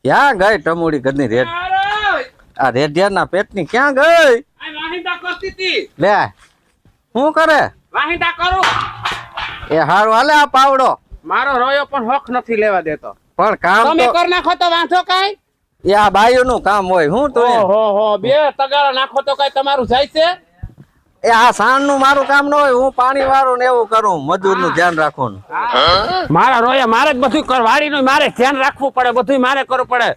ક્યાં ગઈ ટમુડી ઘરની રેડ આ રેડિયાના પેટની ક્યાં ગઈ? વાહિંદા કરતી હતી. લે શું કરે? વાહિંદા કરું. એ હારું હાલે આ પાવડો મારો રોયો પણ હક નથી લેવા દેતો. પણ કામ તમે તો કર નાખો તો વાંધો કાઈ? એ આ બાયુનું કામ હોય હું તો ઓહો બે તગારા નાખો તો કઈ તમારું જાય છે? એ આ સાણનું મારું કામ ન હોય. હું પાણી વાળું ને એવું કરું, મજૂરનું ધ્યાન રાખું. મારા રોયા મારે જ બધું વાડીનું મારે ધ્યાન રાખવું પડે, બધું મારે કરવું પડે.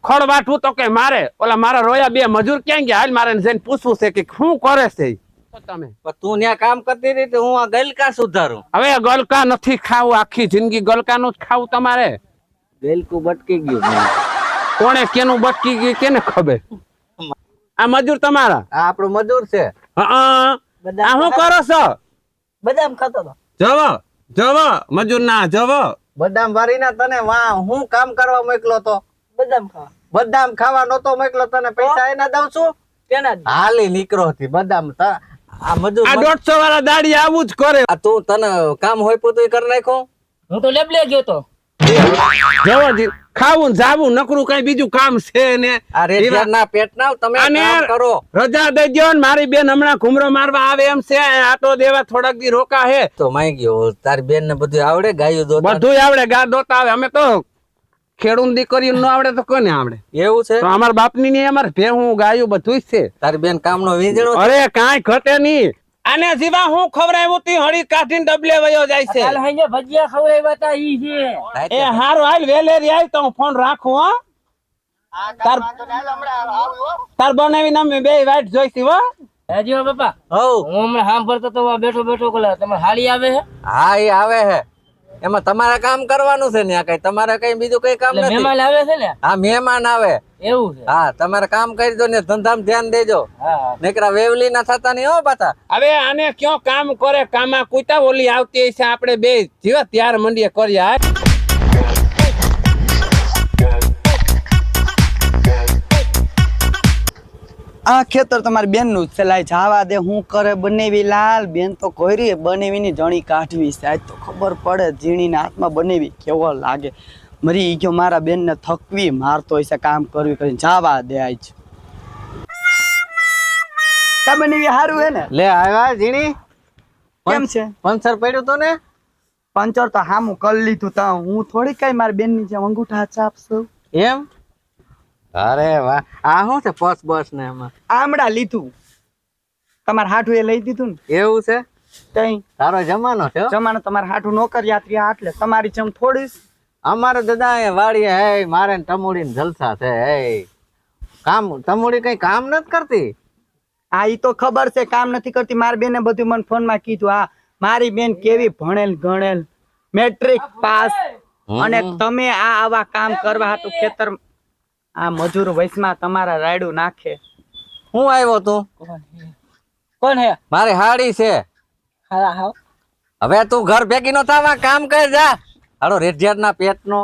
ખડ વાટવું તો કે મારે. ઓલા મારા રોયા બે મજૂર ક્યાં ગયા? હાલ મારે જઈને પૂછવું છે કે શું કરે છે તમે. પણ તું ત્યાં કામ કરતી રહી તો હું આ ગલકા સુધારું. હવે ગલકા નથી ખાવું, આખી જિંદગી ગલકાનું જ ખાવું તમારે. ગલકું બટકી ગયું. કોણે કેનું બટકી ગયું કેને ખબર? આ મજૂર તમારા? આ આપણું મજૂર છે. આ શું કરો છો? બદામ ખાતો હતો. જવો જવો મજૂર ના જવો. બદામ વારીના તને હું કામ કરવા મોકલો તો? બદામ ખાવા. બદામ ખાવા નતો મોકલો તને? પૈસા એના દઉં છું. કેના દી? હાલી નીકળો હતી બદામ. આ મજૂર આ 150 વાળા દાડી આવું જ કરે. આ તું તને કામ હોય પોતું કરી નાખો. હું તો લેબલે ગયો તો. જવો જી ખાવું જાવું નકરું કઈ બીજું કામ છે ને. આ રેડિયાના પેટના તમે કામ કરો. રજા દેજો ને મારી બેન હમણાં ઘુમરો મારવા આવે એમ છે. આટો દેવા થોડાક દી રોકા હે તો માઈ ગયો. તારી બેન ને બધું આવડે? ગાયું દોતા બધું આવડે, ગા દોતા આવે. અમે તો ખેડૂત દીકરીઓ ન આવડે તો કોને આવડે? એવું છે? તો અમારા બાપની ની અમારે ભેહું ગાયું બધું જ છે. તારી બેન કામનો વીજળો? અરે કાંઈ ઘટે નહીં. આને જીવા હું ખવરાવ્યું તી હળી કાઢીને ડબલે વયો જાય છે. કાલ હાંજે ભજીયા ખવડાવ્યા તા ઈ છે. એ હારું હાલ વેલેરી આય તો હું ફોન રાખું હો. તાર બનાવીને અમે બે વાઈટ જોઈતી હો. હજી હો બાપા. હઉ હું હમણાં સાંભળતો તો બેઠો બેઠો કલા તમારે હાલી આવે છે. હા એ આવે હે. એમાં તમારે કામ કરવાનું છે ને? કઈ તમારે કઈ બીજું કઈ કામ નથી. મહેમાન આવે છે ને? હા મહેમાન આવે. એવું છે? હા તમારે કામ કરી દો ને ધંધામાં ધ્યાન દેજો. હા. નકરા વેવલી ના થતા નહીં હો પાછા. હવે આને ક્યાં કામ કરે? કામમાં કુતા ઓલી આવતી હશે. આપણે બે જીવા ત્યાર મંડીએ કર્યા. આ ખેતર તમારી બેન નું ચલાય જવા દે. હું કરે બનેવી લાલ બેન તો કોઈરી બનેવી ની જણી કાઢવી છે. આજ તો ખબર પડે ઝીણીના હાથમાં બનેવી કેવો લાગે. મરી ગયો મારા બેન ને થકવી મારતો હશે કામ કરવી કરીને. જવા દે આજ કા બનેવી હારું હે ને? લે આવ્યા ઝીણી. કેમ છે? પંચર પડ્યું તો ને? પંચર તો હામું કરી લીધું. તા હું થોડી કઈ મારી બેન ની જેમ અંગૂઠા ચાપશું એમ? અરે વાહ. આ શું છે પસ બસ ને એમાં? આમડા લીધું. તમારે હાઠું એ લઈ દીધું ને? એવું છે? તઈ તારો જમાનો છે હો. જમાનો તમારે હાઠું નોકર યાત્રી એટલે તમારી જેમ થોડી. અમારે દાદા એ વાડીએ હે મારે ને ટમુડી ને જલસા છે. હે કામ ટમુડી કઈ કામ નથી કરતી. હા ઈ તો ખબર છે કામ નથી કરતી. મારી બેને બધું મને ફોન માં કીધું. હા મારી બેન કેવી ભણેલ ગણેલ મેટ્રિક પાસ. અને તમે આ આવા કામ કરવા હાટું ખેતર આ મજૂર વયસમાં તમારા રાયડું નાખે. હું આવ્યો તું? કોણ હે? મારી હાડી છે. હા હા. હવે તું ઘર ભેગી નો થવા કામ કર જા. હાલો રેડિયાના પેટનો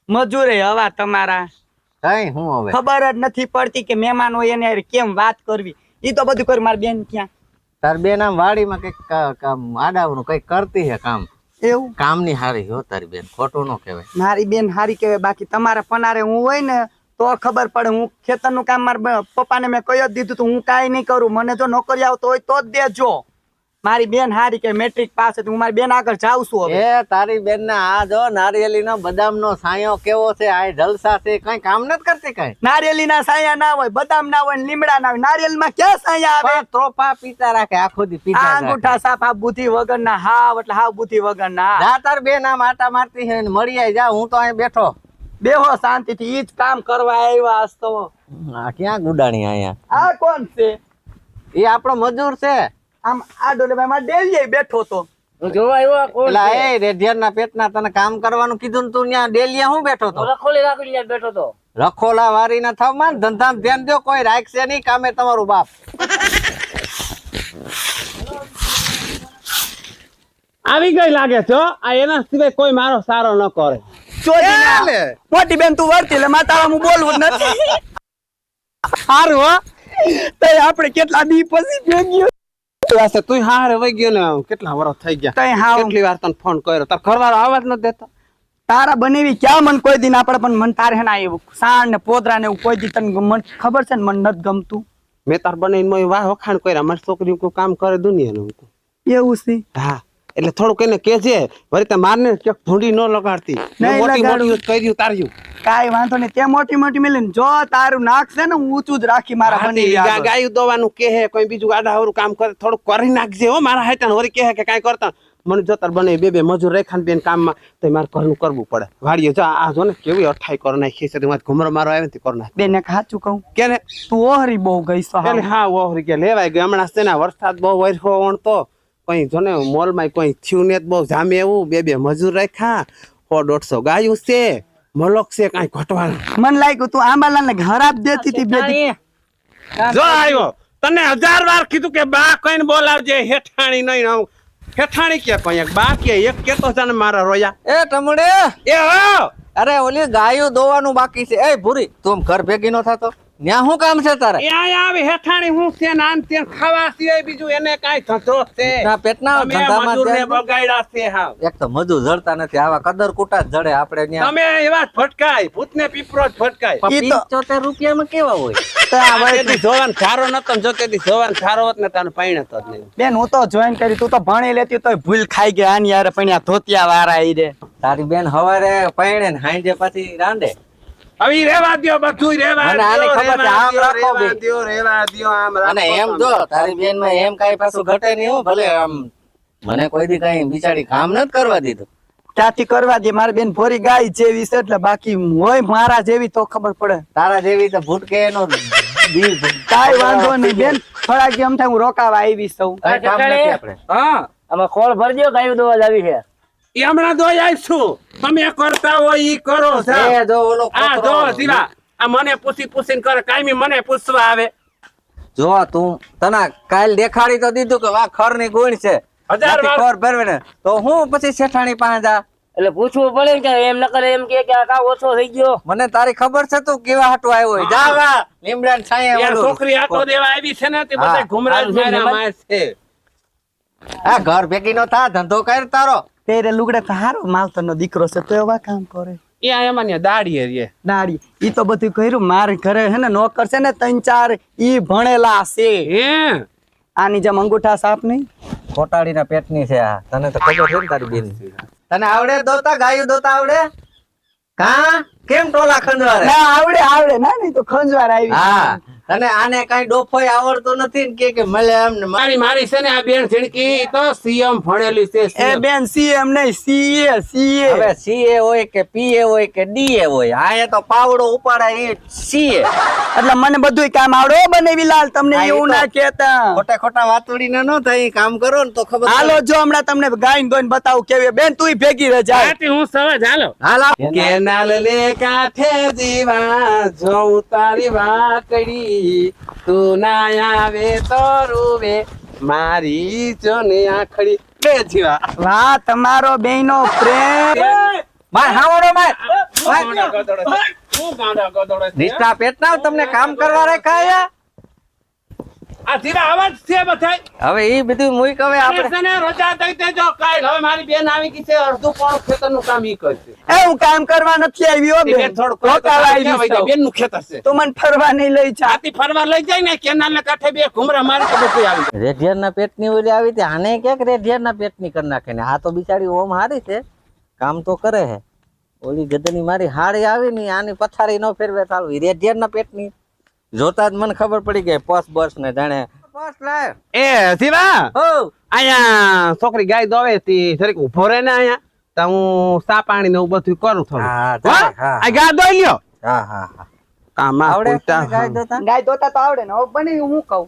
મજૂરે હવા તમારા કઈ હું હવે ખબર જ નથી પડતી કે મહેમાન હોય એને હારે કેમ વાત કરવી. ઈ તો બધું કરી મારી બેન ક્યાં. તાર બેન આમ વાડીમાં કઈક કામ આડાવનું કઈક કરતી હે કામ. એવું કામની હારી હો તારી બેન, ખોટું ન કહેવાય. મારી બેન હારી કહેવાય. બાકી તમારા પનારે હું હોય ને તો ખબર પડે. હું ખેતરનું કામ મારા પપ્પાને મેં કહી જ દીધું તો હું કાંઈ નહીં કરું. મને જો નોકરી આવતો હોય તો જ દેજો. મારી બેન હારી કે મેટ્રિક પાસ હતી. હું મારી બેન આગળ જાઉં છું. એ તારી બેન ને આ જો નારિયેલી નો બદામ નો સાયો કેવો છે. આ જલસા છે. કઈ કામ નથી કરતી. કઈ નારિયેલી ના સાયા ના હોય, બદામ ના હોય, લીમડા ના હોય. નારિયેલ માં ક્યાં સાયા આવે? ત્રોપા પીતા રાખે આખો દી પીતા આ રાખે. અંગૂઠા સાફ આ બુદ્ધિ વગર ના. હાવ એટલે હાવ બુદ્ધિ વગર ના. જા તાર બેન આમ આટા મારતી છે ને મળી આય જા. હું તો અહીં બેઠો. બેહો શાંતિ થી. ઈ જ કામ કરવા આવ્યા હસ્તો. આ ક્યાં ગુડાણી આયા? આ કોણ છે? એ આપણો મજૂર છે. આમ આ ડોલે ભાઈ માં ડેલીએ બેઠો તો. હું જોવા આવ્યો. કોણ પેલા છે? એ રેડિયાના પેટના તને કામ કરવાનું કીધું ને તું ત્યાં ડેલિયા હું બેઠો તો? રખોલી રાખડી યાર બેઠો તો. રખોલા વારી ના થાવ માં. ધંધામાં ધ્યાન દો. કોઈ રાખશે નહીં કામે તમારું બાપ. આવી ગઈ લાગે છે હો. આ એના સિવાય કોઈ મારો સારો ન કરે. મોટી બેન તું વર્તી એટલે માતા હું બોલવું જ નથી. સારું હો. તઈ આપણે કેટલા દી પછી ભેગ્યો. તું હારે વઈ ગયો ને કેટલા વર્ષ થઈ ગયા. તઈ હાવ કેટલી વાર તને ફોન કર્યો. તાર ઘરવાળો આવાજ ન દેતો. તારા બનેવી ક્યાં મન કોઈ દી ના પડે, પણ મન તારે હે ને એવું સાણ ને પોદરા ને એવું કોઈ દી તને મન ખબર છે ને મન નથી ગમતું. મેં તાર બનાવીને વાહ વખાણ કર્યા, મારી છોકરી કોઈ કામ કરે દુનિયાનું. એવું છે હા એટલે થોડુંક એને કેજે, વળી તે મારને ક્યાંક ભૂંડી ન લગાડતી. નહીં મોટી લગાડું. મોટી કર્યું તાર્યું. કાઈ વાંધો નહીં, તે મોટી મોટી મિલીને જો તારું નાખશે ને હું ઊંચું જ રાખી મારા બનેવી આગળ. ગાયું દોવાનું કહે, કોઈ બીજું આડાહવરું કામ કરે થોડુંક કરી નાખજે હો મારા હાઈટાને. વળી કહે કે કાંઈ કરતા મને જો તાર બને બે મજૂર રેખાને બેન કામમાં તો મારે ઘરનું કરવું પડે. વાડીએ જો આ જો ને કેવી અઠાઈ કરી નાખી છે, ઘુમરો મારો આવે ને કરી નાખી. બેને સાચું કહું કે ને તું ઓહરી બહુ ગઈ છો એટલે હા ઓહરી કે લેવાય ગયો હમણાં છે ને, વરસાદ બહુ વર્ષો વણતો કઈ જો ને મોલમાં કોઈ થયું ને બહુ જામે એવું. બે મજૂર રાખ્યા, 100-150 ગાયું છે, મલક છે, કાંઈ ઘટવાનું. મને લાગ્યું તું આંબાલાલ ને ખરાબ દેતી હતી બે દી. જો આવ્યો તને 1000 વાર કીધું કે બા કઈને બોલાવજે, હેઠાણી નહીં. હેઠાણી કે કઈ બા કે એક કેતો છે ને મારા રોયા. એ ટમડે, એ હો અરે ઓલી ગાયું દોવાનું બાકી છે. એ ભૂરી, તું ઘર ભેગી નો થતો, ન્યા શું કામ છે તારે? એ આયા આવે હેઠાણી હું છે ને આન તે ખાવા સિવાય બીજું એને કાંઈ ધંધો છે? ના પેટના તમે ધંધામાં મજૂરને ધ્યાન દે. બગાડ્યા છે. હા એક તો મજૂર જડતા નથી, આવા કદર કુટા જ જડે આપણે ન્યા. તમે એવા જ ફટકાય, ભૂતને પીપરો જ ફટકાય. ઈ તો 75 રૂપિયામાં કેવા હોય? તેથી જોવાન ખારો નતો ને, જો તેથી જોવાન ખારો હોત ને તને પાણ્યો જ નહીં. બેન હું તો જોઈન કરી, તું તો ભણી લેતી તોય ભૂલ ખાઈ ગયા આની યાર, પણ આ ધોતિયા વાળા ઈ રે. તારી બેન હવારે પૈણે ને હાંજે પાછી રાંધે. હવે ઈ રેવા દ્યો, બધું રેવા મને આની ખબર છે, આમ રાખો બે. રેવા દ્યો, આમ રાખો. અને એમ જો તારી બેન માં એમ કાઈ પાછું ઘટે નહીં હો. ભલે આમ મને કોઈ દી કઈ બિચારી કામ નથી કરવા દીધું. ત્યાંથી કરવા દે, મારી બેન ભોરી ગાય જેવી છે, એટલે બાકી હોય મારા જેવી તો ખબર પડે. તારા જેવી તો ભૂટકે એનો કાઈ વાંધો નહીં બેન, થોડાક દી એમ થાય હું રોકાવા આવી છું. કાંઈ કામ નથી આપણે. હા આમાં ખોળ ભરજો, ગાયું દોવા જ આવી છે. ઈ હમણાં દોઈ આવીશું. તમે કરતા હોય ઈ કરો. એ જો ઓલો આ કૂતરો. જો જીવા આ મને પૂછીને કરે, કાયમી મને પૂછવા આવે. જો તું તને કાલ દેખાડી તો દીધું કે વાહ ખર ની ગુણ છે, 1000 વાર. ખર ભરવે ને તો હું પછી શેઠાણી પાસે જા. એટલે પૂછવું પડે ને કે એમ ન કરે એમ કે આ કા ઓછો થઈ ગયો. મને તારી ખબર છે તું કેવા હાટુ આવ્યો હોય. જા વા લીમડા ને છાંયે યાર ઓલું. છોકરી આટો દેવા આવી છે ને, તે હા. બધા ઘુમરા જ માર્યા માર છે. આ ઘર ભેગી નો થા, ધંધો કર તારો. તેરે લુગડે તો હારો માવતરનો દીકરો છે તો એવા કામ કરે. એ આ એમાં ને દાડીએ રે. દાડી ઈ તો બધું કર્યું, મારે ઘરે હે ને નોકર છે ને 3-4 ઈ ભણેલા છે. હે આની જેમ અંગૂઠા સાપ નહીં. ખોટાડીના પેટની છે આ. તને તો ખબર છે ને તારી બેન. તને આવડે દોતા ગાયું દોતા આવડે? કા કેમ ટોલા ખંજવારે? ના આવડે આવડે, ના નહીં તો ખંજવાર આવી. હા તને આને કઈ ડોફોય આવડતો નથી ને કે મળે એમ ને મારી છે ને આ બેન ઝીણકી તો સીએમ ભણેલી છે. એ બેન CM નહીં CA. હવે સીએ હોય કે પીએ હોય કે ડીએ હોય, આયા તો પાવડો ઉપાડાય એ સીએ. એટલે મને બધુંય કામ આવડે હો બનેવી લાલ, તમને હા, ઈ એવું તો. ના કહેતા. ખોટા ખોટા વાતુડી ન થાય, કામ કરો ને તો ખબર પડે. હાલો જો હમણાં તમને ગાયન દોઈને બતાવું કેવી. બેન તુંય ભેગી રહે જા. આથી હું સવાજ હાલો. હાલ આપ. કેનાલ લે કાંઠે જીવા જોઉં તારી વાકડી, તું ના આવે તો રૂવે મારી જોને આખડી. બે જીવા વાહ તમારો બેયનો પ્રેમ. માર હાવડો માર. ગાંડા ગધેડો છે. શું ગાંડા ગધેડો છે? નિષ્ઠા પેટના તમને કામ કરવા રાખ્યા. આ જીવા આવાજ છે બધાય. હવે ઈ બધું મુઈક હવે આપણે આપણે છે ને રજા દઈ દેજો કાલ. હવે મારી બેન આવી ગઈ છે, અડધું પોણું ખેતરનું કામ ઈ કરશે. એ હું કામ કરવા નથી આવી હો બેન. રોકાવા આવી છું. બેન નું ખેતર છે. તું મને ફરવા નહીં લઈ જા. આથી ફરવા લઈ જાય ને કેનાલ ને કાંઠે બે ઘુમરા મારી તો બધું આવી જાય. રેઢિયાના પેટની ઓલી આવી હતી, આને ક્યાંક રેઢિયાના પેટની કરી નાખે ને. આ તો બિચારી ઓમ હારી છે, કામ તો કરે છે. ઓલી ગધની મારી હારી આવી ને આની પથારી નો ફેરવે ચાલુ. ઈ રેઢિયાના પેટની જોતા જ મને ખબર પડી ગઈ. પસ બસ ને જાણે પસ લાય. એ જીવા હો અહીંયા છોકરી ગાય દોવે તી જરીક ઉભો રહે ને અહીંયા તો હું સા પાણી ને એવું બધું કરું થોડું. હા, હા? હા. આ ગાય દોઈ લ્યો. હા હા હા કામમાં આવડે પૂછતા. તને ગાય દોતા? ગાય દોતા તો આવડે ને. હવે બની હું કહું,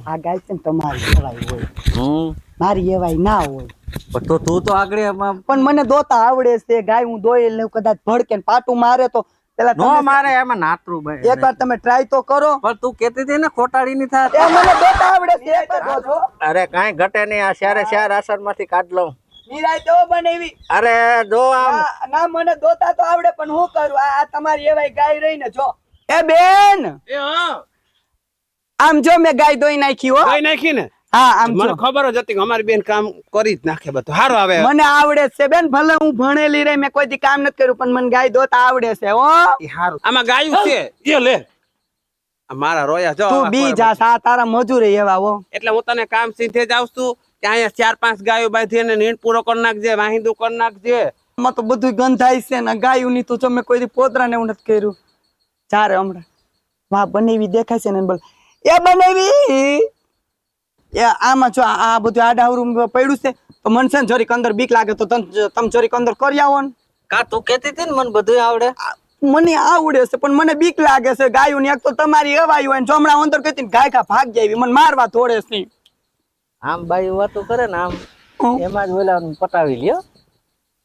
આ ગાય છે ને તમારી એવાય હોય, મારી એવાય ના હોય. પણ તો તું તો આગળ એમાં પણ મને દોતા આવડે છે. ગાય હું દોઈ લઉં, કદાચ ભડકે ને પાટું મારે તો પેલા નો તમે મારે એમાં નાતરું ભાઈ. એકવાર તમે ટ્રાય તો કરો. પણ તું કેતી હતી ને ખોટાડી ની થાત. એ મને દોતા આવડે છે. એકવાર દોજો. અરે કાંઈ ઘટે નહીં. આ શારે આસન માંથી કાઢ લઉં. નિરાય તો બનેવી. અરે જો આમ ના મને દોતા તો આવડે, પણ હું કરું, આ તમારી એવાય ગાય રહી ને. જો એ બેન એ હા આમ જો મેં ગાય દોઈ નાખી હો. દોઈ નાખી ને હા આમ મને જો ખબર જ હતી કે અમારી બેન કામ કરી જ નાખે બધું હારું આવે મને આવડે છે બેન, ભલે હું ભણેલી રહી, મેં કોઈ દી કામ નથી કર્યું, પણ મને ગાય દોતા આવડે છે હો. ઈ હારું આમાં ગાયું છે એ લે આ મારા રોયા જો તું આવા બી ખોળે જા, આ તારા મજૂરી એવા હો. એટલે હું તને કામ સીધે જ આવું છું કે અહીંયા 4-5 ગાયો બાંધી અને નીણ પૂરો કરી નાખજે, વાહિંદુ કરી નાખજે. આમાં તો બધું ગંધાય છે ને ગાયું ની તું તમે કોઈ દી પોતરા ને એવું નથી કર્યું. ચારે હમણાં વાહ બનેવી દેખાય છે ને બોલ એ બનેવી એ આમાં જો આ બધું આડાવરું પડ્યું છે તો મન છે ને જરીક અંદર બીક લાગે તો તમે જરીક અંદર કરી આવો ને. કા તું કહેતી હતી ને મને બધું આવડે. મને આવડે છે પણ મને બીક લાગે છે ગાયું ની. એક તો તમારી એવાયું હોય ને જમણા અંદર કહેતી ને ગાય કા ભાગ જાય મને મારવા તોડે છે. આમ બાઈ વાતો કરે ને આમ એમાં જ ઓલા પટાવી લ્યો.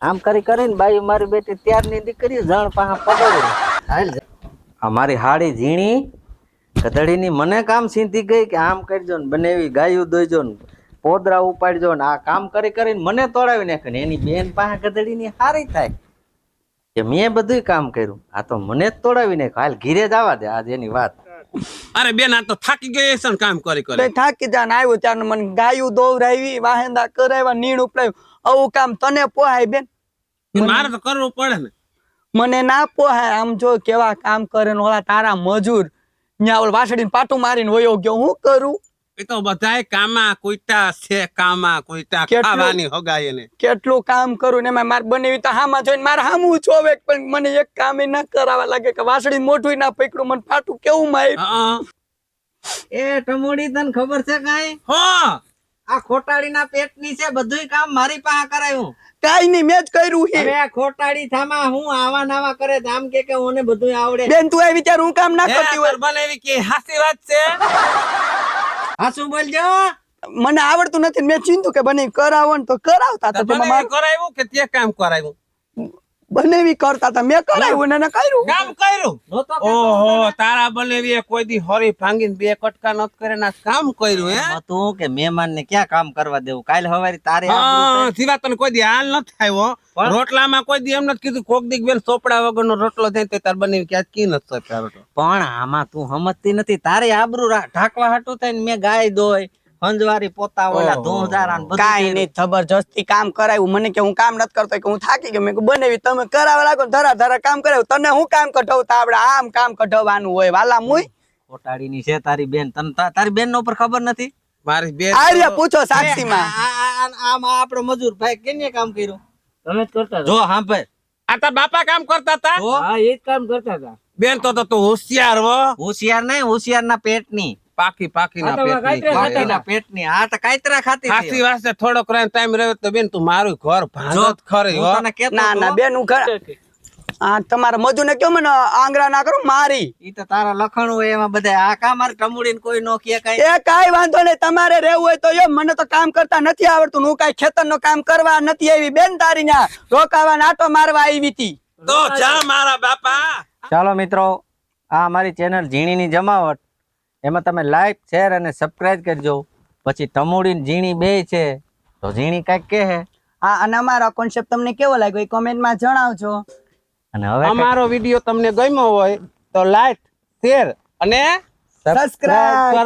આમ કરી કરીને બાઈ મારી બેટી ત્યારની દીકરી જણ પાહા પકડી હાલ અમારી હાડી ઝીણી ગધડીની મને કામ સીધી ગઈ કે આમ કરજો ને બનેવી ગાયું દોઈજો ને પોદરા ઉપાડજો ને આ કામ કરી કરીને મને તોડાવી નાખે ને એની બેન પાસે ગધડીની હારી થાય કે મેં બધું કામ કર્યું આ તો મને જ તોડાવી નાખ્યો. હાલ ઘીરે જ આવવા દે આજ એની વાત. અરે બેન આ તો થાકી ગઈ છે ને કામ કરી કરી. થાકી જાને આવ્યો ત્યારે મને ગાયું દોવરાવી વાહેંદા કરાવ્યા નીણ ઉપડાવ્યું. આવું કામ તને પોહાય બેન? મારે તો કરવું પડે ને. મને ના પોહાય. આમ જો કેવા કામ કરે ને ઓલા તારા મજૂર ન્યા ઓલ વાસળીને પાટું મારીને વયો ગયો. હું કરું? એ તો બધાય કામા કોઈટા છે કામા કોઈટા કેટલું? ખાવાની હગાય એને. કેટલું કામ કરું ને એમાં મારે બનેવી તો હામાં જોઈને મારે હામું જોવે પણ મને એક કામ ના કરાવવા લાગે કે વાસળી મોઢું ના પકડું મને પાટું કેવું માર્યું. હા એ ટમોડી તને ખબર છે કાંઈ? હો આ ખોટાડીના પેટની છે બધુંય કામ મારી પાસે કરાયું. કાઈ નહીં મેં જ કર્યું છે. હવે આ ખોટાડી થામા હું આવા નાવા કરે છે આમ કે ઓને બધું આવડે. બેન તું આવી ત્યારે હું કામ ના કરતી હોય. બનેવી કે હાસી વાત છે. હા શું બોલજો? મને આવડતું નથી મેં ચીંધું કે બનેવી કરાવો ને તો કરાવતા હતા. તેમાં બનેવી મારું કરાવ્યું કે તે કામ કરાવ્યું? બનેવી કરતા હતા મેં કરાવ્યું ને એને કર્યું. કામ કર્યું? નહોતો કહેતો ઓહો તારા બનેવીએ કોઈ દી હરી ભાંગીને બે કટકા નત કરે ના કામ કર્યું હે? તું કે મહેમાન ને ક્યાં કામ કરવા દેવું? કાલ હવારે તારે હા સિવા તને કોઈ દી હાલ નથી આવ્યો. રોટલામાં કોઈ દી એમ નથી કીધું કોક દીક બેન સોપડા વગરનો રોટલો થાય તે તાર બનેવી ક્યાં કી નથી સોપ્યા રોટલો. પણ આમાં તું સમજતી નથી. તારે આબરૂ ઢાંકવા હાટું થાય ને મેં ગાય દોય હંજવારી પોતા ઓલા ધોંધારા ને બધું કાઈ કર્યું. નહીં જબરજસ્તી કામ કરાવ્યું. મને કે હું કામ નથી કરતો કે હું થાકી ગયો. મેં કીધું બનેવી તમે કરાવવા લાગો ને ધરા ધરા કામ કરાવ્યું. તને હું કામ કઢાવતા આવડે? આમ કામ કઢાવવાનું હોય વાલા મુય. ખોટાડીની છે તારી બેન. તને તારી બેન ઉપર ખબર નથી? મારી બેન આર્યા પૂછો સાક્ષીમાં. આમ આપણો મજૂર ભાઈ કેને કામ કર્યું? તમે જ કરતા હતા? જો હા ભાઈ આ તાર બાપા કામ કરતા હતા? હા એ જ કામ કરતા હતા. બેન તો તું હોશિયાર હો. હોશિયાર નહીં હોશિયાર ના પેટની પાકી ના આ તો પેટની. કાંઈ બાકીના પેટની. આ તો કાયતરા ખાતી હતી. ખાસી વાસ્તે થોડોક ટાઈમ રહ્યો તો બેન તું મારું ઘર જો ભાંગત ખરી હો. હું તને કહેતો ના ના હતો, બેન હું ઘર આ તમારા મજૂરને કયો મને આંગળા ના કરું મારી. ઈ તો તારા લખણ હોય એમાં બધા આ કા મારે ટમુડીને કોઈ નો કે કાંઈ. એ કાઈ વાંધો નહીં તમારે રહેવું હોય તો એમ. મને તો કામ કરતા નથી આવડતું. હું કાઈ ખેતરનું કામ કરવા નથી આવી બેન. તારી ન્યા રોકાવા નાટો મારવા આવી હતી. તો જા મારા બાપા. ચાલો મિત્રો આ અમારી ચેનલ ઝીણીની જમાવટ એમાં તમે લાઈક શેર અને સબસ્ક્રાઇબ કરજો. પછી ટમુડી ને ઝીણી બે છે તો ઝીણી કાંઈક કહે. હા અને અમારો કોન્સેપ્ટ તમને કેવો લાગ્યો એ કોમેન્ટમાં જણાવજો. અને હવે અમારો વિડીયો તમને ગમ્યો હોય તો લાઈક શેર અને સબસ્ક્રાઇબ કરવા